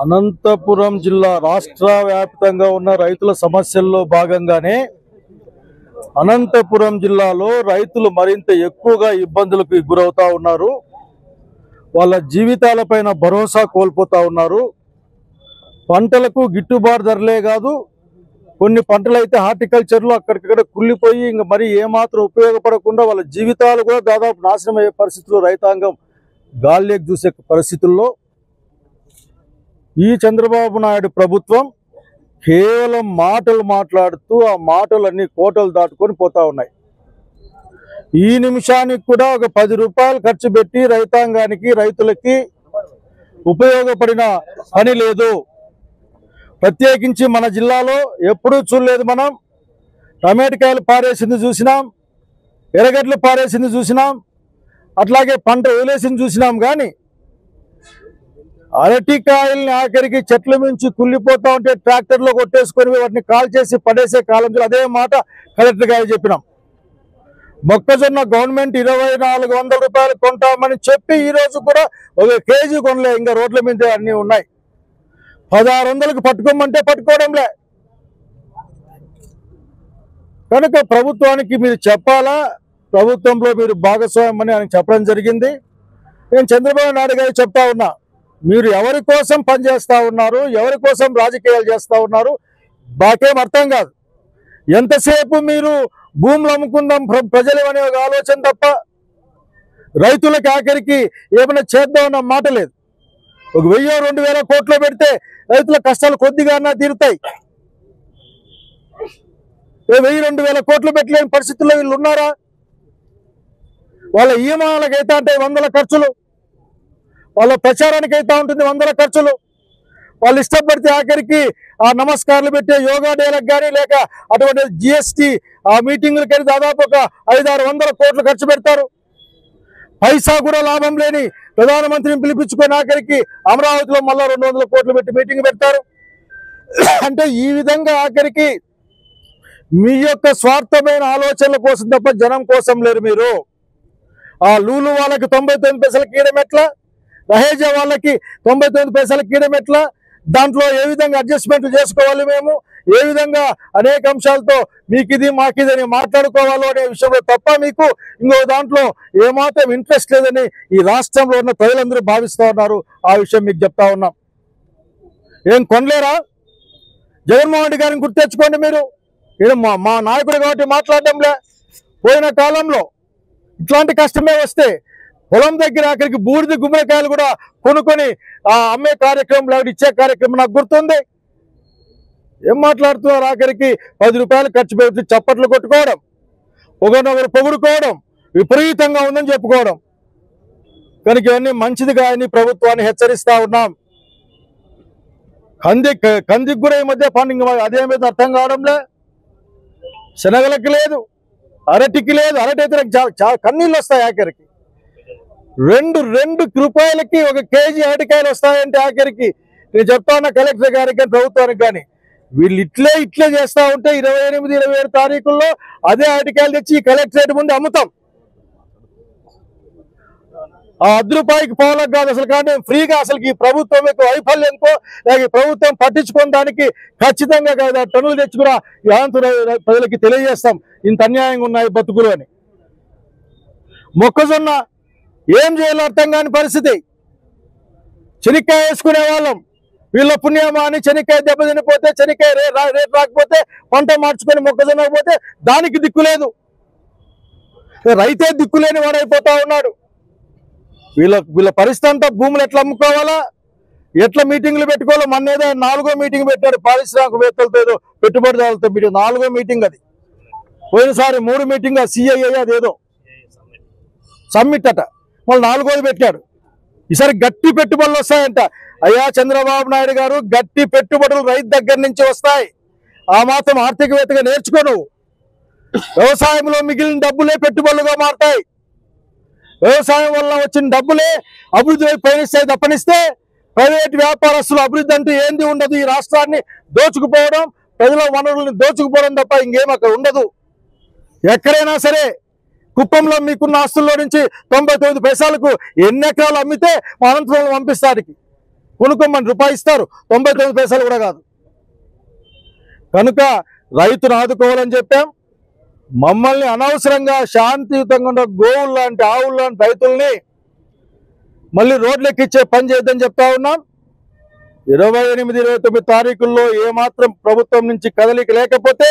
అనంతపురం జిల్లా రాష్ట్ర వ్యాప్తంగా ఉన్న రైతుల సమస్యల్లో భాగంగానే అనంతపురం జిల్లాలో రైతులు మరింత ఎక్కువగా ఇబ్బందులకు గురవుతా ఉన్నారు. వాళ్ళ జీవితాలపైన భరోసా కోల్పోతా ఉన్నారు. పంటలకు గిట్టుబాటు ధరలే కాదు, కొన్ని పంటలు అయితే హార్టికల్చర్లో అక్కడికక్కడ కుళ్ళిపోయి ఇంకా మరి ఏమాత్రం ఉపయోగపడకుండా వాళ్ళ జీవితాలు కూడా దాదాపు నాశనం అయ్యే పరిస్థితుల్లో రైతాంగం గాలికి చూసే పరిస్థితుల్లో ఈ చంద్రబాబు నాయుడు ప్రభుత్వం కేవలం మాటలు మాట్లాడుతూ ఆ మాటలన్నీ కోటలు దాటుకొని పోతా ఉన్నాయి. ఈ నిమిషానికి కూడా ఒక 10 రూపాయలు ఖర్చు పెట్టి రైతాంగానికి రైతులకి ఉపయోగపడిన పని లేదు. ప్రత్యేకించి మన జిల్లాలో ఎప్పుడూ చూడలేదు. మనం టమాటకాయలు పారేసింది చూసినాం, ఎర్రగడ్డలు పారేసింది చూసినాం, అట్లాగే పంట వదిలేసింది చూసినాం. కానీ అరటికాయల్ని ఆఖరికి చెట్ల మించి కుళ్ళిపోతా ఉంటే ట్రాక్టర్లో కొట్టేసుకొని వాటిని కాల్ చేసి పడేసే కాలం. అదే మాట కలెక్టర్ గారు చెప్పినాం. మొక్కజొన్న గవర్నమెంట్ 2400 రూపాయలు కొంటామని చెప్పి ఈ రోజు కూడా ఒక కేజీ కొనలే. ఇంకా రోడ్ల మీద అన్నీ ఉన్నాయి. 1600కు పట్టుకోమంటే పట్టుకోవడంలే. కనుక ప్రభుత్వానికి మీరు చెప్పాలా, ప్రభుత్వంలో మీరు భాగస్వామ్యం అని ఆయన చెప్పడం జరిగింది. నేను చంద్రబాబు నాయుడు గారు చెప్తా ఉన్నా, మీరు ఎవరి కోసం పనిచేస్తూ ఉన్నారు, ఎవరి కోసం రాజకీయాలు చేస్తూ ఉన్నారు మాకేం అర్థం కాదు. ఎంతసేపు మీరు భూములు అమ్ముకుందాం ప్రజలు అనే ఒక ఆలోచన తప్ప రైతులకు ఆఖరికి ఏమైనా చేద్దామన్న మాట లేదు. ఒక 1000-2000 కోట్లు పెడితే రైతుల కష్టాలు కొద్దిగా తీరుతాయి. 1000-2000 కోట్లు పెట్టలేని పరిస్థితుల్లో వీళ్ళు ఉన్నారా? వాళ్ళ ఈమాలకు అయితే అంటే 100 ఖర్చులు, వాళ్ళ ప్రచారానికి అయితే ఉంటుంది 100 ఖర్చులు. వాళ్ళు ఇష్టపడితే ఆఖరికి ఆ నమస్కారాలు పెట్టే యోగా డేలకు కానీ లేక అటువంటి జిఎస్టీ ఆ మీటింగులకు కానీ దాదాపు ఒక 500-600 కోట్లు ఖర్చు పెడతారు. పైసా కూడా లాభం లేని ప్రధానమంత్రిని పిలిపించుకొని ఆఖరికి అమరావతిలో మళ్ళా 200 కోట్లు పెట్టి మీటింగ్ పెడతారు. అంటే ఈ విధంగా ఆఖరికి మీ యొక్క స్వార్థమైన ఆలోచనల కోసం తప్ప జనం కోసం లేరు మీరు. ఆ లూలు వాళ్ళకి 99 పైసలకి ఇవ్వడం ఎట్లా, రహేజా వాళ్ళకి 99 పైసలకి ఇవ్వడం ఎట్లా, దాంట్లో ఏ విధంగా అడ్జస్ట్మెంట్లు చేసుకోవాలి, మేము ఏ విధంగా అనేక అంశాలతో మీకు ఇది మాకిది అని మాట్లాడుకోవాలో అనే విషయంలో తప్ప మీకు ఇంకో దాంట్లో ఏమాత్రం ఇంట్రెస్ట్ లేదని ఈ రాష్ట్రంలో ఉన్న ప్రజలందరూ భావిస్తూ ఉన్నారు. ఆ విషయం మీకు చెప్తా ఉన్నాం. ఏం కొనలేరా? జగన్మోహన్ రెడ్డి గారిని గుర్తు తెచ్చుకోండి. మీరు మా నాయకుడు కాబట్టి మాట్లాడడంలే. పోయిన కాలంలో ఇట్లాంటి కష్టమే వస్తే పొలం దగ్గర అక్కడికి బూడిద గుమ్మడికాయలు కూడా కొనుక్కొని అమ్మే కార్యక్రమం లేకపోతే ఇచ్చే కార్యక్రమం నాకు గుర్తుంది. ఏం మాట్లాడుతున్నారు? ఆఖరికి 10 రూపాయలు ఖర్చు పెట్టి చప్పట్లు కొట్టుకోవడం, ఒకరినొకరు పొగుడుకోవడం, విపరీతంగా ఉందని చెప్పుకోవడం. కనుక ఇవన్నీ మంచిది కాదని ప్రభుత్వాన్ని హెచ్చరిస్తా ఉన్నాం. కందికి కూడా ఈ మధ్య పండుగ అదేమైతే అర్థం కావడంలే. శనగలకి లేదు, అరటికి లేదు. అరటి అయితే చాలా కన్నీళ్ళు వస్తాయి. ఆఖరికి 2 రూపాయలకి ఒక కేజీ అరటికాయలు వస్తాయంటే ఆఖరికి నేను చెప్తా ఉన్నా కలెక్టర్ గారికి కానీ ప్రభుత్వానికి కానీ, వీళ్ళు ఇట్లే చేస్తూ ఉంటే 28-27 తారీఖుల్లో అదే అరటికాయలు తెచ్చి కలెక్టరేట్ ముందు అమ్ముతాం. ఆ 10 రూపాయలకి పావులకు కాదు అసలు. కానీ ఫ్రీగా అసలు ఈ ప్రభుత్వం యొక్క వైఫల్యంతో లేక ఈ ప్రభుత్వం పట్టించుకోవడానికి ఖచ్చితంగా టన్నులు తెచ్చి కూడా ఈ ఆంధ్ర ప్రజలకి తెలియజేస్తాం ఇంత అన్యాయంగా ఉన్నాయి బతుకులు అని. మొక్కజొన్న ఏం చేయాలో అర్థం కాని పరిస్థితి. చెనిక్కాయ వేసుకునే వాళ్ళం, వీళ్ళ పుణ్యమా అని చెనిక్కాయ దెబ్బతినిపోతే, చెనిక్కాయ రేట్ రాకపోతే పంట మార్చుకొని మొక్కజొన్న పోతే దానికి దిక్కులేదు. రైతే దిక్కులేని వాడైపోతా ఉన్నాడు. వీళ్ళ పరిస్థితి అంతా భూములు ఎట్లా అమ్ముకోవాలా, ఎట్లా మీటింగ్లు పెట్టుకోవాలో. మొన్న ఏదో 4వ మీటింగ్ పెట్టాడు పారిశ్రామికవేత్తలతో, ఏదో పెట్టుబడిదారులతో మీటింగ్. 4వ మీటింగ్ అది. పోయినసారి 3 మీటింగ్ సిఐఐ అదేదో సమ్మిట్ అట, మళ్ళీ 4వది పెట్టాడు. ఈసారి గట్టి పెట్టుబడులు వస్తాయంట. అయ్యా చంద్రబాబు నాయుడు గారు, గట్టి పెట్టుబడులు రైతు దగ్గర నుంచి వస్తాయి. ఆ మాత్రం ఆర్థికవేత్తగా నేర్చుకోను. వ్యవసాయంలో మిగిలిన డబ్బులే పెట్టుబడులుగా మారుతాయి. వ్యవసాయం వల్ల వచ్చిన డబ్బులే అభివృద్ధి వైపు పయనిస్తాయి తప్పనిస్తే ప్రైవేట్ వ్యాపారస్తులు అభివృద్ధి అంటూ ఏంది ఉండదు. ఈ రాష్ట్రాన్ని దోచుకుపోవడం, ప్రజల వనరులను దోచుకుపోవడం తప్ప ఇంకేం అక్కడ ఉండదు. ఎక్కడైనా సరే కుప్పంలో మీకున్న ఆస్తుల్లో నుంచి 99 పైసలకు ఎన్ని ఎకరాలు అమ్మితే మా అనంతపురం పంపిస్తానికి కొనుక్కోమని రూపాయి ఇస్తారు, 99 పైసలు కూడా కాదు. కనుక రైతును ఆదుకోవాలని చెప్పాం. మమ్మల్ని అనవసరంగా శాంతియుతంగా ఉన్న గోవులు లాంటి ఆవులు లాంటి రైతుల్ని మళ్ళీ రోడ్లెక్కిచ్చే పని చేయొద్దని చెప్తా ఉన్నాం. 28, 29 తారీఖుల్లో ఏమాత్రం ప్రభుత్వం నుంచి కదలిక లేకపోతే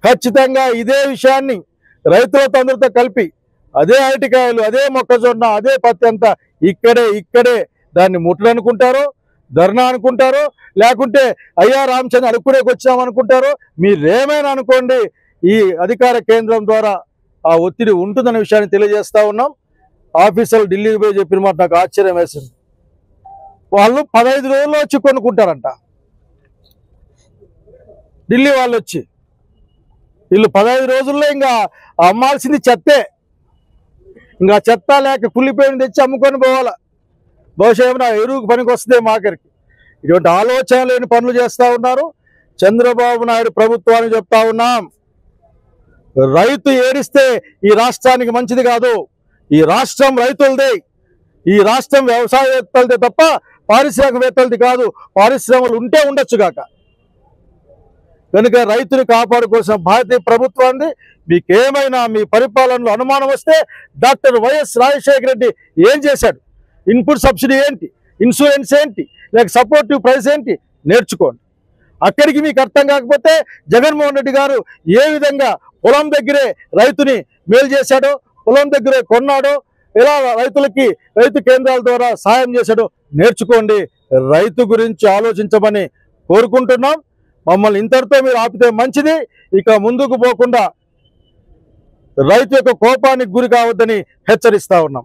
ఖచ్చితంగా ఇదే విషయాన్ని రైతులతో అందరితో కలిపి అదే అరటికాయలు, అదే మొక్కజొన్న, అదే పత్తి అంతా ఇక్కడే దాన్ని ముట్టలనుకుంటారో, ధర్నా అనుకుంటారో, లేకుంటే అయ్యా రామచంద్ర అడుక్కునేకి వచ్చామనుకుంటారో. మీరేమైనా అనుకోండి, ఈ అధికార కేంద్రం ద్వారా ఆ ఒత్తిడి ఉంటుందనే విషయాన్ని తెలియజేస్తా ఉన్నాం. ఆఫీసర్లు ఢిల్లీకి పోయి చెప్పిన మాట నాకు ఆశ్చర్యం వేసింది. వాళ్ళు 15 రోజుల్లో వచ్చి కొనుక్కుంటారంట. ఢిల్లీ వాళ్ళు వచ్చి వీళ్ళు 15 రోజుల్లో ఇంకా అమ్మాల్సింది చెత్తే. ఇంకా చెత్త లేక కుళ్ళిపోయిన తెచ్చి అమ్ముకొని పోవాలా. బహుశా ఏమైనా ఎరువుకు పనికి వస్తుంది మాకరికి. ఇటువంటి ఆలోచన లేని పనులు చేస్తూ ఉన్నారు. చంద్రబాబు నాయుడు ప్రభుత్వాన్ని చెప్తా ఉన్నాం, రైతు ఏడిస్తే ఈ రాష్ట్రానికి మంచిది కాదు. ఈ రాష్ట్రం రైతులదే, ఈ రాష్ట్రం వ్యవసాయవేత్తలదే తప్ప పారిశ్రామికవేత్తలది కాదు. పారిశ్రమలు ఉంటే ఉండొచ్చు కాక. కనుక రైతుని కాపాడుకోవాల్సిన బాధ్యత ప్రభుత్వాన్ని. మీకేమైనా మీ పరిపాలనలో అనుమానం వస్తే డాక్టర్ వైఎస్ రాజశేఖర రెడ్డి ఏం చేశాడు, ఇన్పుట్ సబ్సిడీ ఏంటి, ఇన్సూరెన్స్ ఏంటి, లేక సపోర్టివ్ ప్రైస్ ఏంటి నేర్చుకోండి. అక్కడికి మీకు అర్థం కాకపోతే జగన్మోహన్ రెడ్డి గారు ఏ విధంగా పొలం దగ్గరే రైతుని మేలు చేశాడో, పొలం దగ్గరే కొన్నాడో, ఎలా రైతులకి రైతు కేంద్రాల ద్వారా సాయం చేశాడో నేర్చుకోండి. రైతు గురించి ఆలోచించమని కోరుకుంటున్నాం. మమ్మల్ని ఇంతటితో మీరు ఆపితే మంచిది. ఇక ముందుకు పోకుండా రైతు యొక్క కోపానికి గురి కావద్దని హెచ్చరిస్తా ఉన్నాం.